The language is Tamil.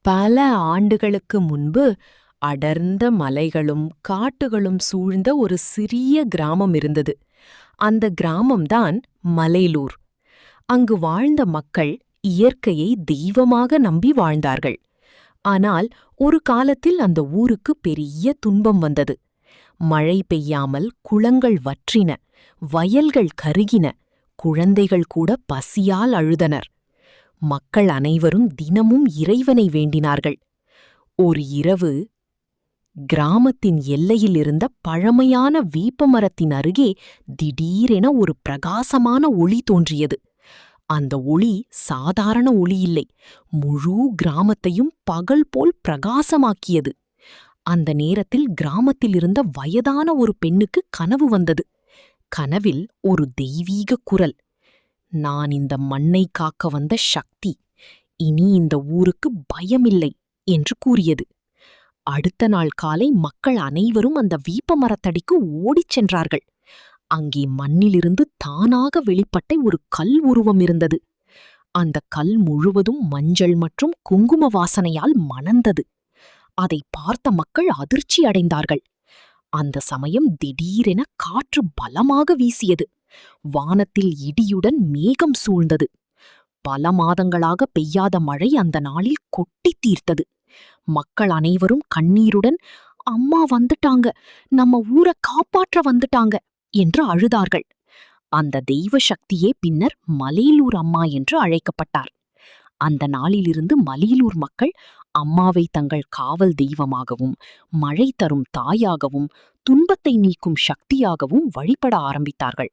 பல ஆண்டுகளுக்கு முன்பு அடர்ந்த மலைகளும் காட்டுகளும் சூழ்ந்த ஒரு சிறிய கிராமம் இருந்தது. அந்த கிராமம்தான் மலைலூர். அங்கு வாழ்ந்த மக்கள் இயற்கையை தெய்வமாக நம்பி வாழ்ந்தார்கள். ஆனால் ஒரு காலத்தில் அந்த ஊருக்கு பெரிய துன்பம் வந்தது. மழை பெய்யாமல் குளங்கள் வற்றின, வயல்கள் கருகின, குழந்தைகள் கூட பசியால் அழுதனர். மக்கள் அனைவரும் தினமும் இறைவனை வேண்டினார்கள். ஒரு இரவு கிராமத்தின் எல்லையில் இருந்த பழமையான வேப்பமரத்தின் அருகே திடீரென ஒரு பிரகாசமான ஒளி தோன்றியது. அந்த ஒளி சாதாரண ஒளி இல்லை, முழு கிராமத்தையும் பகல் போல் பிரகாசமாக்கியது. அந்த நேரத்தில் கிராமத்தில் இருந்த வயதான ஒரு பெண்ணுக்கு கனவு வந்தது. கனவில் ஒரு தெய்வீக குரல், "நான் இந்த மண்ணை காக்க வந்த சக்தி, இனி இந்த ஊருக்கு பயமில்லை" என்று கூறியது. அடுத்த நாள் காலை மக்கள் அனைவரும் அந்த வேப்பமரத்தடிக்கு ஓடிச் சென்றார்கள். அங்கே மண்ணிலிருந்து தானாக வெளிப்பட்ட ஒரு கல் உருவம் இருந்தது. அந்த கல் முழுவதும் மஞ்சள் மற்றும் குங்கும வாசனையால் மணந்தது. அதை பார்த்த மக்கள் அதிர்ச்சி அடைந்தார்கள். அந்த சமயம் திடீரென காற்று பலமாக வீசியது. வானத்தில் இடியுடன் மேகம் சூழ்ந்தது. பல மாதங்களாக பெய்யாத மழை அந்த நாளில் கொட்டித் தீர்த்தது. மக்கள் அனைவரும் கண்ணீருடன், "அம்மா வந்துட்டாங்க, நம்ம ஊரை காப்பாற்ற வந்துட்டாங்க" என்று அழுதார்கள். அந்த தெய்வ சக்தியே பின்னர் மலையலூர் அம்மா என்று அழைக்கப்பட்டார். அந்த நாளிலிருந்து மலையலூர் மக்கள் அம்மாவை தங்கள் காவல் தெய்வமாகவும், மழை தரும் தாயாகவும், துன்பத்தை நீக்கும் சக்தியாகவும் வழிபட ஆரம்பித்தார்கள்.